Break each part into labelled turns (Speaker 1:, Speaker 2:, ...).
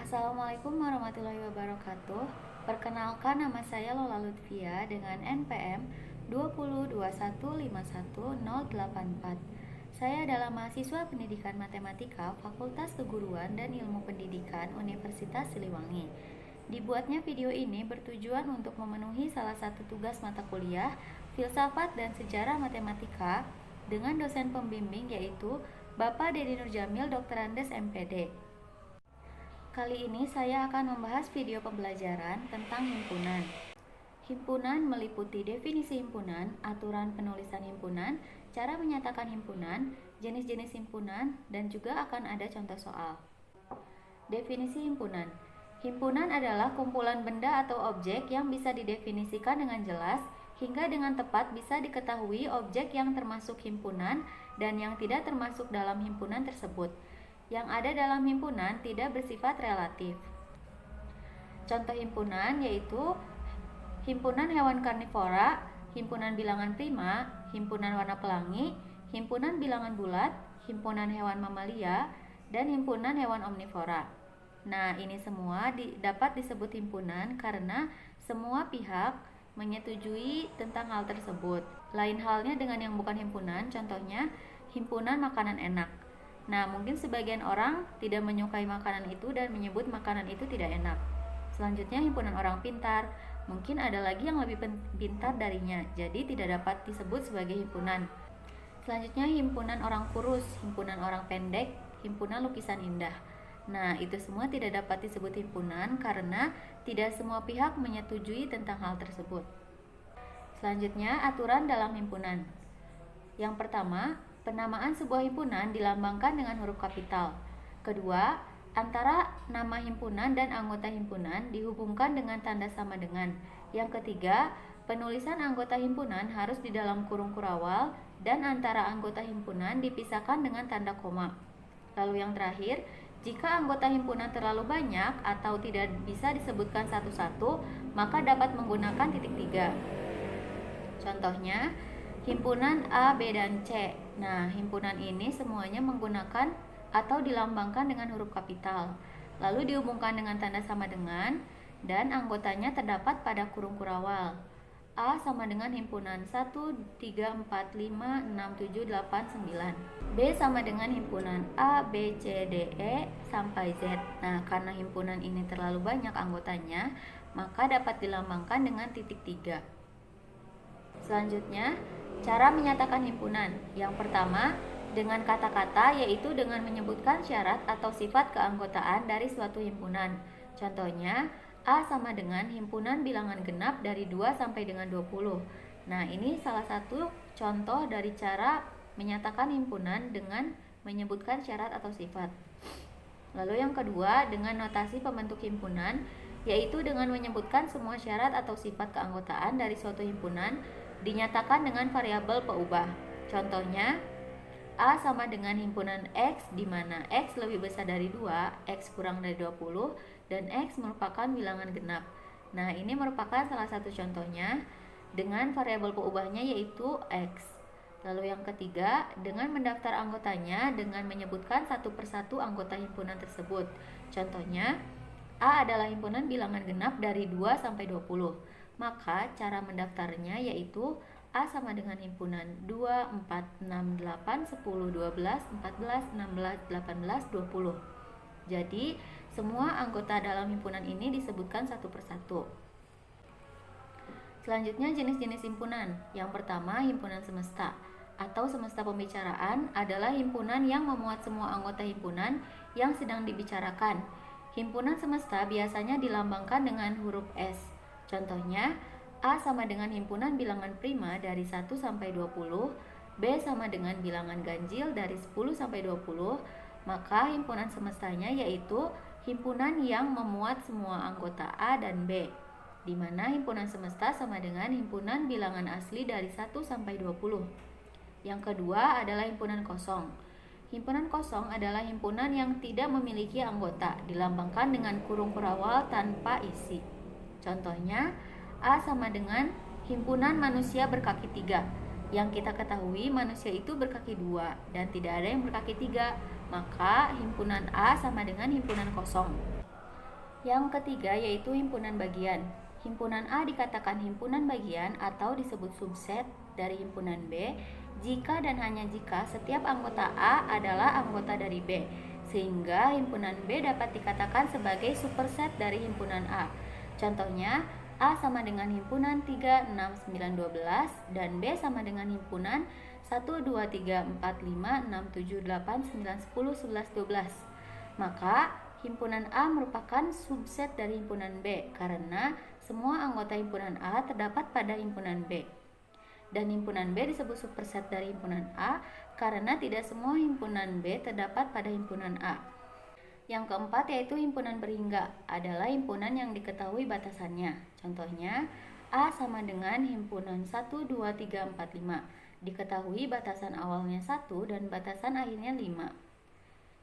Speaker 1: Assalamualaikum warahmatullahi wabarakatuh. Perkenalkan, nama saya Lola Lutfia dengan NPM 202151084. Saya adalah mahasiswa Pendidikan Matematika Fakultas Keguruan dan Ilmu Pendidikan Universitas Siliwangi. Dibuatnya video ini bertujuan untuk memenuhi salah satu tugas mata kuliah Filsafat dan Sejarah Matematika dengan dosen pembimbing yaitu Bapak Dedi Nurjamil, Dr. Andes MPD. Kali ini saya akan membahas video pembelajaran tentang himpunan. Himpunan meliputi definisi himpunan, aturan penulisan himpunan, cara menyatakan himpunan, jenis-jenis himpunan, dan juga akan ada contoh soal. Definisi himpunan. Himpunan adalah kumpulan benda atau objek yang bisa didefinisikan dengan jelas hingga dengan tepat bisa diketahui objek yang termasuk himpunan dan yang tidak termasuk dalam himpunan tersebut. Yang ada dalam himpunan tidak bersifat relatif. Contoh himpunan yaitu himpunan hewan karnivora, himpunan bilangan prima, himpunan warna pelangi, himpunan bilangan bulat, himpunan hewan mamalia, dan himpunan hewan omnivora. Nah, ini semua dapat disebut himpunan karena semua pihak menyetujui tentang hal tersebut. Lain halnya dengan yang bukan himpunan, contohnya himpunan makanan enak. Nah, mungkin sebagian orang tidak menyukai makanan itu dan menyebut makanan itu tidak enak. Selanjutnya, himpunan orang pintar. Mungkin ada lagi yang lebih pintar darinya, jadi tidak dapat disebut sebagai himpunan. Selanjutnya, himpunan orang kurus, himpunan orang pendek, himpunan lukisan indah. Nah, itu semua tidak dapat disebut himpunan karena tidak semua pihak menyetujui tentang hal tersebut. Selanjutnya, aturan dalam himpunan. Yang pertama, penamaan sebuah himpunan dilambangkan dengan huruf kapital. Kedua, antara nama himpunan dan anggota himpunan dihubungkan dengan tanda sama dengan. Yang ketiga, penulisan anggota himpunan harus di dalam kurung kurawal dan antara anggota himpunan dipisahkan dengan tanda koma. Lalu yang terakhir, jika anggota himpunan terlalu banyak atau tidak bisa disebutkan satu-satu, maka dapat menggunakan titik tiga. Contohnya, himpunan A, B, dan C. Nah, himpunan ini semuanya menggunakan atau dilambangkan dengan huruf kapital. Lalu dihubungkan dengan tanda sama dengan dan anggotanya terdapat pada kurung kurawal. A sama dengan himpunan 1, 3, 4, 5, 6, 7, 8, 9. B sama dengan himpunan A, B, C, D, E, sampai Z. Nah, karena himpunan ini terlalu banyak anggotanya, maka dapat dilambangkan dengan titik 3. Selanjutnya, cara menyatakan himpunan. Yang pertama, dengan kata-kata, yaitu dengan menyebutkan syarat atau sifat keanggotaan dari suatu himpunan. Contohnya, A sama dengan himpunan bilangan genap dari 2 sampai dengan 20. Nah, ini salah satu contoh dari cara menyatakan himpunan dengan menyebutkan syarat atau sifat. Lalu yang kedua, dengan notasi pembentuk himpunan, yaitu dengan menyebutkan semua syarat atau sifat keanggotaan dari suatu himpunan dinyatakan dengan variabel peubah. Contohnya, A sama dengan himpunan X di mana X lebih besar dari 2, X kurang dari 20, dan X merupakan bilangan genap. Nah, ini merupakan salah satu contohnya dengan variabel peubahnya yaitu X. Lalu yang ketiga, dengan mendaftar anggotanya dengan menyebutkan satu persatu anggota himpunan tersebut. Contohnya, A adalah himpunan bilangan genap dari 2 sampai 20. Maka cara mendaftarnya yaitu A sama dengan himpunan 2, 4, 6, 8, 10, 12, 14, 16, 18, 20. Jadi, semua anggota dalam himpunan ini disebutkan satu persatu. Selanjutnya, jenis-jenis himpunan. Yang pertama, himpunan semesta atau semesta pembicaraan adalah himpunan yang memuat semua anggota himpunan yang sedang dibicarakan. Himpunan semesta biasanya dilambangkan dengan huruf S. Contohnya, A sama dengan himpunan bilangan prima dari 1 sampai 20, B sama dengan bilangan ganjil dari 10 sampai 20, maka himpunan semestanya yaitu himpunan yang memuat semua anggota A dan B, di mana himpunan semesta sama dengan himpunan bilangan asli dari 1 sampai 20. Yang kedua adalah himpunan kosong. Himpunan kosong adalah himpunan yang tidak memiliki anggota, dilambangkan dengan kurung kurawal tanpa isi. Contohnya, A sama dengan himpunan manusia berkaki 3. Yang kita ketahui manusia itu berkaki 2 dan tidak ada yang berkaki 3. Maka himpunan A sama dengan himpunan kosong. Yang ketiga yaitu himpunan bagian. Himpunan A dikatakan himpunan bagian atau disebut subset dari himpunan B jika dan hanya jika setiap anggota A adalah anggota dari B, sehingga himpunan B dapat dikatakan sebagai superset dari himpunan A. Contohnya, A sama dengan himpunan 3, 6, 9, 12 dan B sama dengan himpunan 1, 2, 3, 4, 5, 6, 7, 8, 9, 10, 11, 12. Maka himpunan A merupakan subset dari himpunan B karena semua anggota himpunan A terdapat pada himpunan B. Dan himpunan B disebut superset dari himpunan A karena tidak semua himpunan B terdapat pada himpunan A. Yang keempat yaitu himpunan berhingga adalah himpunan yang diketahui batasannya. Contohnya, A sama dengan himpunan 1, 2, 3, 4, 5. Diketahui batasan awalnya 1 dan batasan akhirnya 5.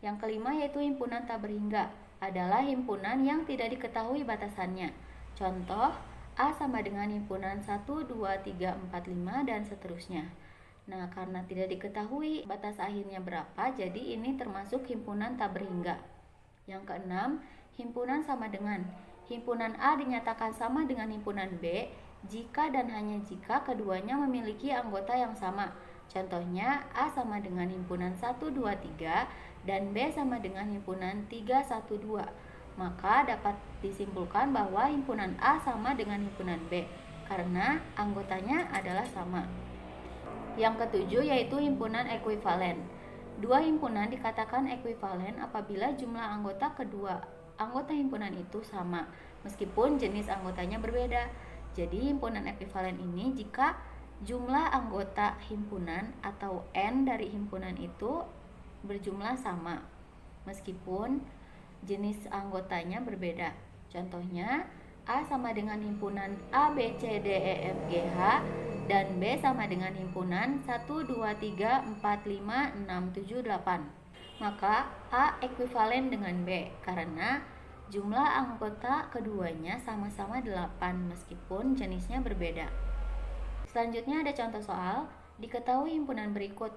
Speaker 1: Yang kelima yaitu himpunan tak berhingga adalah himpunan yang tidak diketahui batasannya. Contoh, A sama dengan himpunan 1, 2, 3, 4, 5 dan seterusnya. Nah, karena tidak diketahui batas akhirnya berapa, jadi ini termasuk himpunan tak berhingga. Yang keenam, himpunan sama dengan. Himpunan A dinyatakan sama dengan himpunan B jika dan hanya jika keduanya memiliki anggota yang sama. Contohnya, A sama dengan himpunan 1, 2, 3 dan B sama dengan himpunan 3, 1, 2. Maka dapat disimpulkan bahwa himpunan A sama dengan himpunan B karena anggotanya adalah sama. Yang ketujuh yaitu himpunan ekuivalen. Dua himpunan dikatakan ekuivalen apabila jumlah anggota kedua anggota himpunan itu sama, meskipun jenis anggotanya berbeda. Jadi himpunan ekuivalen ini jika jumlah anggota himpunan atau N dari himpunan itu berjumlah sama, meskipun jenis anggotanya berbeda. Contohnya, A sama dengan himpunan A, B, C, D, E, F, G, H dan B sama dengan himpunan 1, 2, 3, 4, 5, 6, 7, 8. Maka A ekuivalen dengan B karena jumlah anggota keduanya sama-sama 8 meskipun jenisnya berbeda. Selanjutnya ada contoh soal. Diketahui himpunan berikut.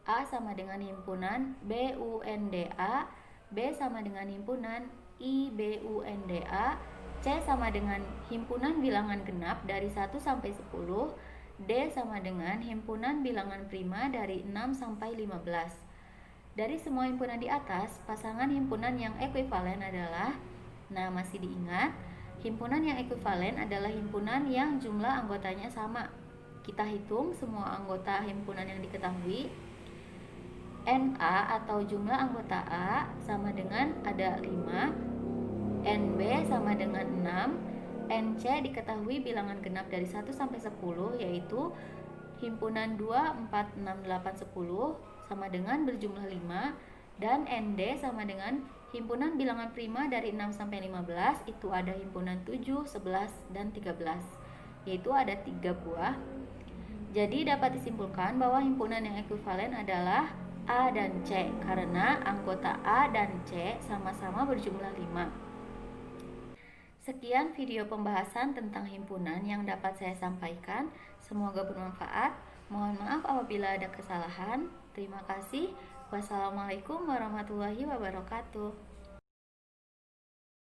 Speaker 1: A sama dengan himpunan BUNDA, B sama dengan himpunan IBUNDA, C sama dengan himpunan bilangan genap dari 1 sampai 10, D sama dengan himpunan bilangan prima dari 6 sampai 15. Dari semua himpunan di atas, pasangan himpunan yang ekuivalen adalah, nah masih diingat, himpunan yang ekuivalen adalah himpunan yang jumlah anggotanya sama. Kita hitung semua anggota himpunan yang diketahui. NA atau jumlah anggota A sama dengan ada 5, NB sama dengan 6, NC diketahui bilangan genap dari 1 sampai 10 yaitu himpunan 2, 4, 6, 8, 10 sama dengan berjumlah 5 dan ND sama dengan himpunan bilangan prima dari 6 sampai 15 itu ada himpunan 7, 11, dan 13 yaitu ada 3 buah. Jadi dapat disimpulkan bahwa himpunan yang ekuivalen adalah A dan C karena anggota A dan C sama-sama berjumlah 5. Sekian video pembahasan tentang himpunan yang dapat saya sampaikan. Semoga bermanfaat. Mohon maaf apabila ada kesalahan. Terima kasih. Wassalamualaikum warahmatullahi wabarakatuh.